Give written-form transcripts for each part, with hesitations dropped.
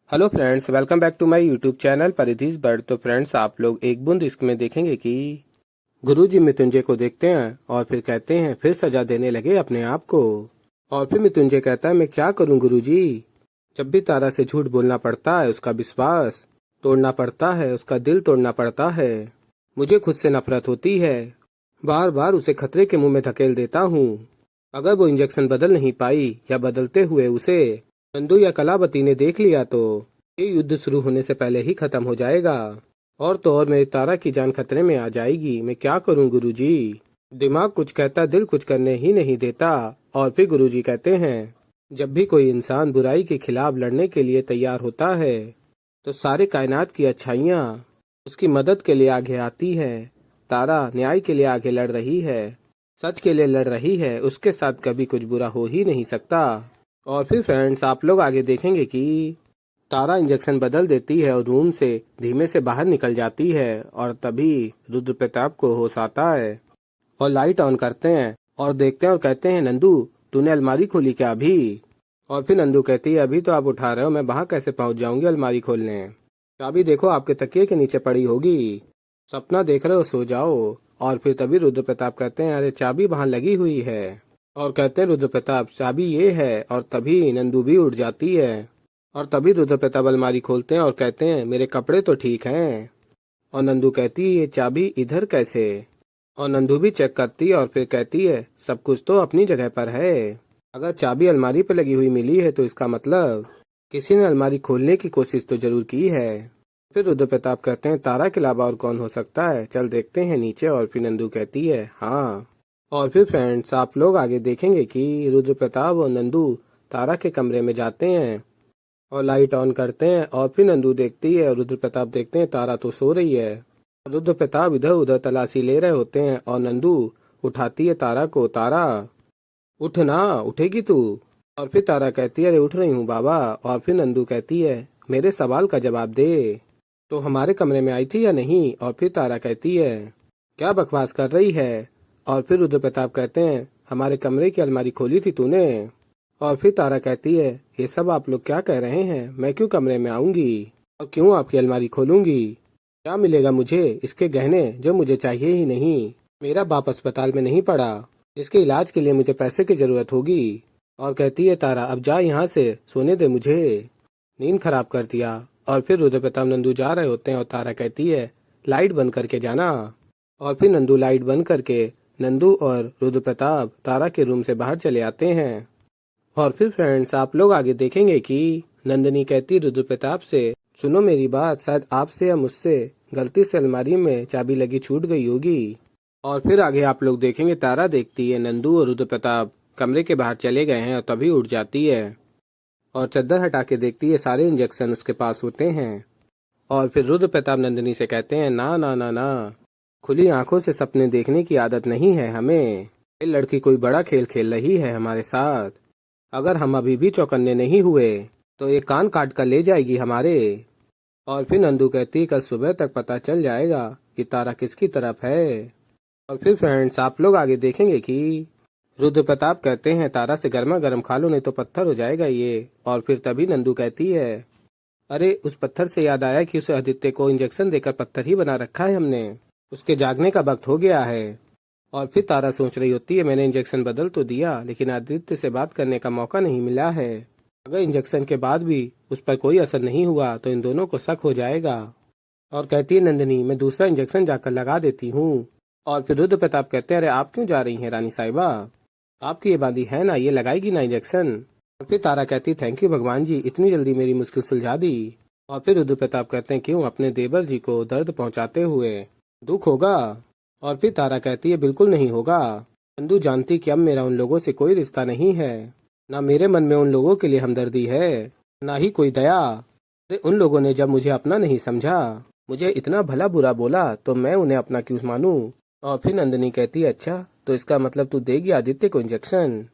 Hello friends, welcome back to my YouTube channel परिधीज bird. तो friends, आप लोग एक बूंद इश्क में देखेंगे कि गुरुजी मृत्युंजय को देखते हैं और फिर कहते हैं, फिर सजा देने लगे अपने आप को। और फिर मृत्युंजय कहता है, मैं क्या करूं गुरुजी। जब भी तारा से झूठ बोलना पड़ता है, उसका विश्वास तोड़ना पड़ता है, उसका दिल तोड़ना पड़ता है। मुझे खुद से नफरत होती है, बार बार उसे खतरे के मुंह में धकेल देता हूँ। अगर वो इंजेक्शन बदल नहीं पाई या बदलते हुए उसे नंदू या कलावती ने देख लिया तो ये युद्ध शुरू होने से पहले ही खत्म हो जाएगा। और तो और मेरी तारा की जान खतरे में आ जाएगी। मैं क्या करूं गुरुजी। दिमाग कुछ कहता, दिल कुछ करने ही नहीं देता। और फिर गुरुजी कहते हैं, जब भी कोई इंसान बुराई के खिलाफ लड़ने के लिए तैयार होता है तो सारे कायनात की अच्छाइयाँ उसकी मदद के लिए आगे आती है। तारा न्याय के लिए आगे लड़ रही है, सच के लिए लड़ रही है, उसके साथ कभी कुछ बुरा हो ही नहीं सकता। और फिर फ्रेंड्स, आप लोग आगे देखेंगे कि तारा इंजेक्शन बदल देती है और रूम से धीमे से बाहर निकल जाती है। और तभी रुद्र प्रताप को होश आता है और लाइट ऑन करते हैं और देखते हैं और कहते हैं, नंदू तूने अलमारी खोली क्या अभी। और फिर नंदू कहती है, अभी तो आप उठा रहे हो, मैं वहां कैसे पहुंच जाऊंगी अलमारी खोलने। चाबी देखो आपके तकिए के नीचे पड़ी होगी, सपना देख रहे हो, सो जाओ। और फिर तभी रुद्र प्रताप कहते हैं, अरे चाबी वहां लगी हुई है। और कहते हैं रुद्र प्रताप, चाबी ये है। और तभी नंदू भी उठ जाती है। और तभी रुद्र प्रताप अलमारी खोलते हैं और कहते हैं, मेरे कपड़े तो ठीक हैं। और नंदू कहती है, ये चाबी इधर कैसे। और नंदू भी चेक करती है और फिर कहती है, सब कुछ तो अपनी जगह पर है। अगर चाबी अलमारी पर लगी हुई मिली है तो इसका मतलब किसी ने अलमारी खोलने की कोशिश तो जरूर की है। फिर रुद्र प्रताप कहते हैं, तारा के अलावा और कौन हो सकता है, चल देखते हैं नीचे। और फिर नंदू कहती है, हाँ। और फिर फ्रेंड्स, आप लोग आगे देखेंगे कि रुद्र प्रताप और नंदू तारा के कमरे में जाते हैं और लाइट ऑन करते हैं। और फिर नंदू देखती है और रुद्र प्रताप देखते हैं, तारा तो सो रही है। रुद्र प्रताप इधर उधर तलाशी ले रहे होते हैं और नंदू उठाती है तारा को, तारा उठ ना, उठेगी तू। और फिर तारा कहती है, अरे उठ रही हूँ बाबा। और फिर नंदू कहती है, मेरे सवाल का जवाब दे, तो हमारे कमरे में आई थी या नहीं। और फिर तारा कहती है, क्या बकवास कर रही है। और फिर रुद्र प्रताप कहते हैं, हमारे कमरे की अलमारी खोली थी तूने। और फिर तारा कहती है, ये सब आप लोग क्या कह रहे हैं, मैं क्यों कमरे में आऊंगी और क्यों आपकी अलमारी खोलूंगी। क्या मिलेगा मुझे, इसके गहने जो मुझे चाहिए ही नहीं। मेरा बाप अस्पताल में नहीं पड़ा जिसके इलाज के लिए मुझे पैसे की जरूरत होगी। और कहती है, तारा अब जा यहाँ से, सोने दे मुझे, नींद खराब कर दिया। और फिर रुद्र प्रताप नंदू जा रहे होते हैं और तारा कहती है, लाइट बंद करके जाना। और फिर नंदू लाइट बंद करके नंदू और रुद्र प्रताप तारा के रूम से बाहर चले आते हैं। और फिर फ्रेंड्स, आप लोग आगे देखेंगे कि नंदिनी कहती रुद्र प्रताप से, सुनो मेरी बात, शायद आपसे या मुझसे गलती से अलमारी में चाबी लगी छूट गई होगी। और फिर आगे आप लोग देखेंगे, तारा देखती है नंदू और रुद्र प्रताप कमरे के बाहर चले गए हैं और तभी उठ जाती है और चद्दर हटा के देखती है, सारे इंजेक्शन उसके पास होते हैं। और फिर रुद्र प्रताप नंदिनी से कहते हैं, ना ना ना ना, खुली आंखों से सपने देखने की आदत नहीं है हमें। ये लड़की कोई बड़ा खेल खेल रही है हमारे साथ। अगर हम अभी भी चौकन्ने नहीं हुए तो ये कान काट कर ले जाएगी हमारे। और फिर नंदू कहती, कल सुबह तक पता चल जाएगा कि तारा किसकी तरफ है। और फिर फ्रेंड्स, आप लोग आगे देखेंगे कि रुद्र प्रताप कहते हैं, तारा से गर्मा गर्म खा लो नहीं तो पत्थर हो जाएगा ये। और फिर तभी नंदू कहती है, अरे उस पत्थर से याद आया कि उसे आदित्य को इंजेक्शन देकर पत्थर ही बना रखा है हमने, उसके जागने का वक्त हो गया है। और फिर तारा सोच रही होती है, मैंने इंजेक्शन बदल तो दिया लेकिन आदित्य से बात करने का मौका नहीं मिला है। अगर इंजेक्शन के बाद भी उस पर कोई असर नहीं हुआ तो इन दोनों को शक हो जाएगा। और कहती है नंदिनी, मैं दूसरा इंजेक्शन जाकर लगा देती हूँ। और फिर रुद्र प्रताप कहते हैं, अरे आप क्यों जा रही हैं रानी साहिबा, आपकी ये बांदी है ना, ये लगाएगी ना इंजेक्शन। और फिर तारा कहती, थैंक यू भगवान जी, इतनी जल्दी मेरी मुश्किल सुलझा दी। और फिर रुद्र प्रताप कहते हैं, क्यों, अपने देवर जी को दर्द पहुंचाते हुए दुख होगा। और फिर तारा कहती है, बिल्कुल नहीं होगा। नंदू जानती कि अब मेरा उन लोगों से कोई रिश्ता नहीं है, ना मेरे मन में उन लोगों के लिए हमदर्दी है, ना ही कोई दया। अरे उन लोगों ने जब मुझे अपना नहीं समझा, मुझे इतना भला बुरा बोला, तो मैं उन्हें अपना क्यों मानूं। और फिर नंदिनी कहती है, अच्छा तो इसका मतलब तू देगी आदित्य को इंजेक्शन।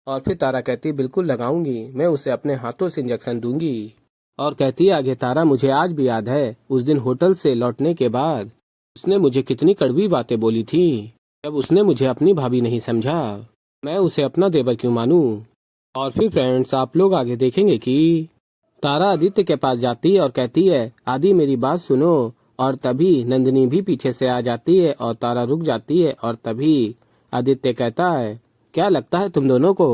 और फिर तारा कहती, बिल्कुल लगाऊंगी, मैं उसे अपने हाथों से इंजेक्शन दूंगी। और कहती है आगे, तारा मुझे आज भी याद है उस दिन होटल से लौटने के बाद उसने मुझे कितनी कड़वी बातें बोली थी। जब उसने मुझे अपनी भाभी नहीं समझा, मैं उसे अपना देवर क्यों मानूं। और फिर फ्रेंड्स, आप लोग आगे देखेंगे कि तारा आदित्य के पास जाती है और कहती है, आदि मेरी बात सुनो। और तभी नंदिनी भी पीछे से आ जाती है और तारा रुक जाती है। और तभी आदित्य कहता है, क्या लगता है तुम दोनों को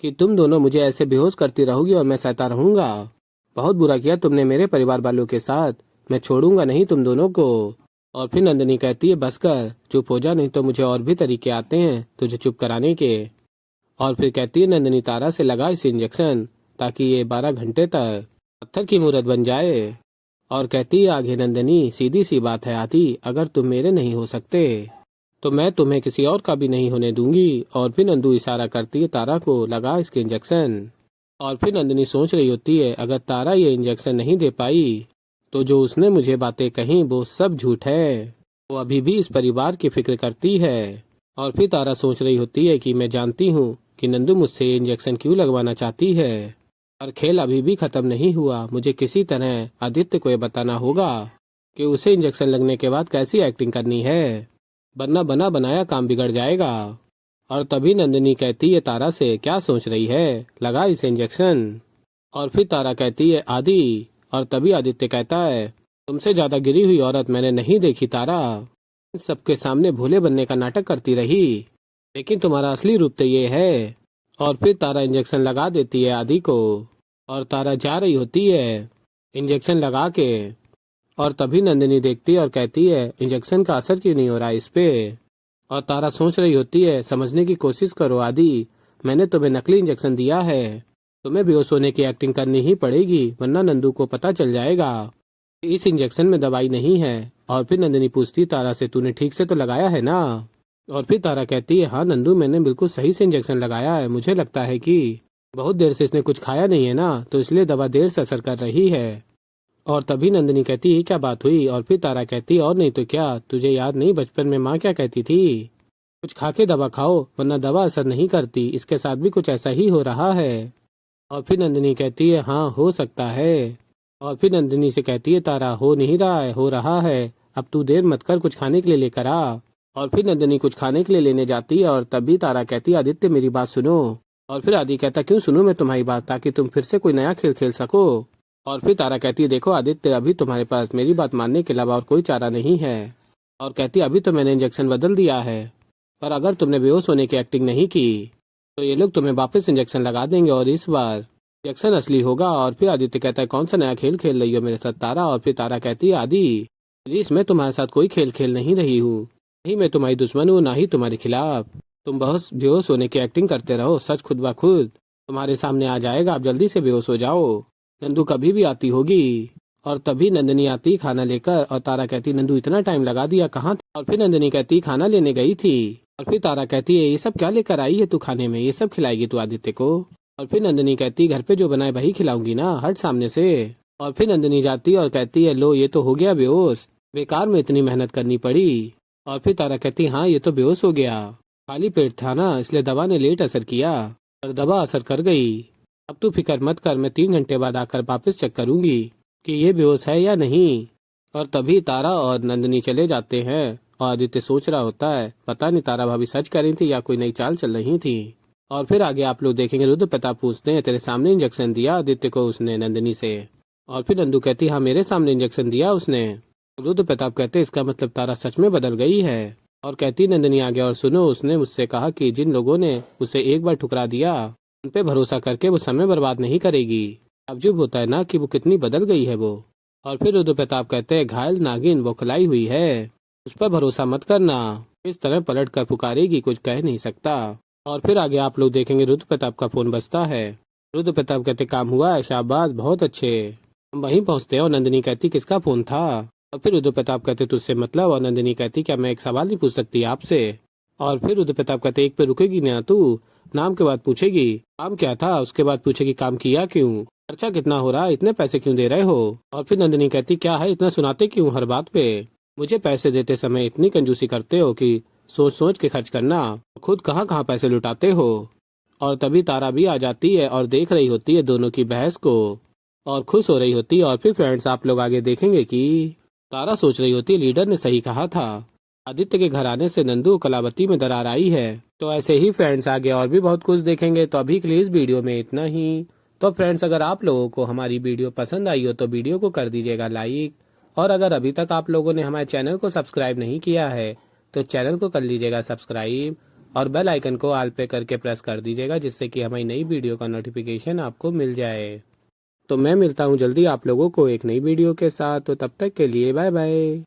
कि तुम दोनों मुझे ऐसे बेहोश करती रहोगी और मैं सहता रहूंगा? बहुत बुरा किया तुमने मेरे परिवार वालों के साथ, मैं छोड़ूंगा नहीं तुम दोनों को। और फिर नंदिनी कहती है, बस कर, चुप हो जा, नहीं तो मुझे और भी तरीके आते हैं तुझे चुप कराने के। और फिर कहती है नंदिनी, तारा से लगा इस इंजेक्शन ताकि ये 12 घंटे तक पत्थर की मूर्त बन जाए। और कहती है आगे नंदिनी, सीधी सी बात है आदि, अगर तुम मेरे नहीं हो सकते तो मैं तुम्हें किसी और का भी नहीं होने दूंगी। और फिर नंदू इशारा करती है तारा को, लगा इसके इंजेक्शन। और फिर नंदिनी सोच रही होती है, अगर तारा ये इंजेक्शन नहीं दे पाई तो जो उसने मुझे बातें कही वो सब झूठ है, वो अभी भी इस परिवार की फिक्र करती है। और फिर तारा सोच रही होती है कि मैं जानती हूँ कि नंदू मुझसे ये इंजेक्शन क्यों लगवाना चाहती है, पर खेल अभी भी खत्म नहीं हुआ। मुझे किसी तरह आदित्य को ये बताना होगा कि उसे इंजेक्शन लगने के बाद कैसी एक्टिंग करनी है, वरना बना बनाया काम बिगड़ जाएगा। और तभी नंदिनी कहती है तारा से, क्या सोच रही है, लगा इसे इंजेक्शन। और फिर तारा कहती है आदि। और तभी आदित्य कहता है, तुमसे ज्यादा गिरी हुई औरत मैंने नहीं देखी तारा, सबके सामने भोले बनने का नाटक करती रही, लेकिन तुम्हारा असली रूप तो ये है। और फिर तारा इंजेक्शन लगा देती है आदि को और तारा जा रही होती है इंजेक्शन लगा के। और तभी नंदिनी देखती है और कहती है, इंजेक्शन का असर क्यों नहीं हो रहा इस पे। और तारा सोच रही होती है, समझने की कोशिश करो आदि, मैंने तुम्हें नकली इंजेक्शन दिया है, तुम्हें बेहोश होने की एक्टिंग करनी ही पड़ेगी, वरना नंदू को पता चल जाएगा कि इस इंजेक्शन में दवाई नहीं है। और फिर नंदिनी पूछती तारा से, तूने ठीक से तो लगाया है ना? और फिर तारा कहती है, हाँ नंदू, मैंने बिल्कुल सही से इंजेक्शन लगाया है, मुझे लगता है कि बहुत देर से इसने कुछ खाया नहीं है ना, तो इसलिए दवा देर से असर कर रही है। और तभी नंदिनी कहती है, क्या बात हुई? और फिर तारा कहती है, और नहीं तो क्या, तुझे याद नहीं बचपन में माँ क्या कहती थी, कुछ खा के दवा खाओ वरना दवा असर नहीं करती, इसके साथ भी कुछ ऐसा ही हो रहा है। और फिर नंदिनी कहती है, हाँ हो सकता है। और फिर नंदिनी से कहती है तारा, हो नहीं रहा है, हो रहा है, अब तू देर मत कर, कुछ खाने के लिए लेकर आ। और फिर नंदिनी कुछ खाने के लिए लेने जाती है और तभी तारा कहती है, आदित्य मेरी बात सुनो। और फिर आदि कहता, क्यों सुनूं मैं तुम्हारी बात, ताकि तुम फिर से कोई नया खेल खेल सको। और फिर तारा कहती है, देखो आदित्य, अभी तुम्हारे पास मेरी बात मानने के अलावा और कोई चारा नहीं है। और कहती है, अभी तो मैंने इंजेक्शन बदल दिया है, पर अगर तुमने बेहोश होने की एक्टिंग नहीं की तो ये लोग तुम्हें वापस इंजेक्शन लगा देंगे और इस बार इंजेक्शन असली होगा। और फिर आदित्य कहता है, कौन सा नया खेल खेल रही हो मेरे साथ तारा? और फिर तारा कहती है, आदि प्लीज, मैं तुम्हारे साथ कोई खेल खेल नहीं रही हूँ, नहीं मैं तुम्हारी दुश्मन हूँ, ना ही तुम्हारे खिलाफ। तुम बहुत बेहोश होने की एक्टिंग करते रहो, सच खुद ब खुद तुम्हारे सामने आ जाएगा, आप जल्दी से बेहोश हो जाओ, नंदू कभी भी आती होगी। और तभी नंदिनी आती खाना लेकर और तारा कहती, नंदू इतना टाइम लगा दिया, कहाँ था? और फिर नंदिनी कहती, खाना लेने गई थी। और फिर तारा कहती है, ये सब क्या लेकर आई है तू खाने में, ये सब खिलाएगी तू आदित्य को? और फिर नंदिनी कहती, घर पे जो बनाए वही खिलाऊंगी ना, हट सामने से। और फिर नंदिनी जाती है और कहती है, लो ये तो हो गया बेहोश, बेकार में इतनी मेहनत करनी पड़ी। और फिर तारा कहती, हाँ ये तो बेहोश हो गया, खाली पेट था ना, इसलिए दवा ने लेट असर किया, और दवा असर कर गई। अब तू फिक्र मत कर, मैं 3 घंटे बाद आकर वापस चेक करूंगी कि ये बेहोश है या नहीं। और तभी तारा और नंदिनी चले जाते हैं और आदित्य सोच रहा होता है, पता नहीं तारा भाभी सच कर रही थी या कोई नई चाल चल रही थी। और फिर आगे आप लोग देखेंगे, रुद्र प्रताप पूछते हैं, तेरे सामने इंजेक्शन दिया आदित्य को उसने नंदिनी से? और फिर नंदू कहती, हाँ मेरे सामने इंजेक्शन दिया उसने। रुद्र प्रताप कहते, इसका मतलब तारा सच में बदल गई है। और कहती नंदिनी आगे, और सुनो, उसने मुझसे कहा कि जिन लोगों ने उसे एक बार ठुकरा दिया उन पे भरोसा करके वो समय बर्बाद नहीं करेगी। ताज्जुब होता है ना कि वो कितनी बदल गई है वो। और फिर रुद्र प्रताप कहते हैं, घायल नागिन बौखलाई हुई है, उस पर भरोसा मत करना, इस तरह पलट कर पुकारेगी, कुछ कह नहीं सकता। और फिर आगे आप लोग देखेंगे, रुद्र प्रताप का फोन बजता है। रुद्र प्रताप कहते, काम हुआ है, शाबाश, बहुत अच्छे। हम वहीं पहुंचते हैं और नंदिनी कहती, किसका फोन था? और फिर रुद्र प्रताप कहते, तुझसे मतलब? और नंदिनी कहती, क्या मैं एक सवाल नहीं पूछ सकती आपसे? और फिर रुद्र प्रताप कहते, एक पे रुकेगी ना तू, नाम के बाद पूछेगी काम क्या था, उसके बाद पूछेगी काम किया क्यों, खर्चा कितना हो रहा, इतने पैसे क्यों दे रहे हो? और फिर नंदिनी कहती, क्या है इतना सुनाते क्यों हर बात पे, मुझे पैसे देते समय इतनी कंजूसी करते हो कि सोच सोच के खर्च करना, खुद कहाँ कहाँ पैसे लुटाते हो। और तभी तारा भी आ जाती है और देख रही होती है दोनों की बहस को और खुश हो रही होती है। और फिर फ्रेंड्स आप लोग आगे देखेंगे कि तारा सोच रही होती है, लीडर ने सही कहा था, आदित्य के घर आने से नंदू कलावती में दरार आई है। तो ऐसे ही फ्रेंड्स आगे और भी बहुत कुछ देखेंगे, तो अभी के लिए इस वीडियो में इतना ही। तो फ्रेंड्स, अगर आप लोगों को हमारी वीडियो पसंद आई हो तो वीडियो को कर दीजिएगा लाइक, और अगर अभी तक आप लोगों ने हमारे चैनल को सब्सक्राइब नहीं किया है तो चैनल को कर लीजिएगा सब्सक्राइब, और बेल आइकन को ऑल पे करके प्रेस कर दीजिएगा, जिससे कि हमारी नई वीडियो का नोटिफिकेशन आपको मिल जाए। तो मैं मिलता हूँ जल्दी आप लोगों को एक नई वीडियो के साथ, तो तब तक के लिए बाय बाय।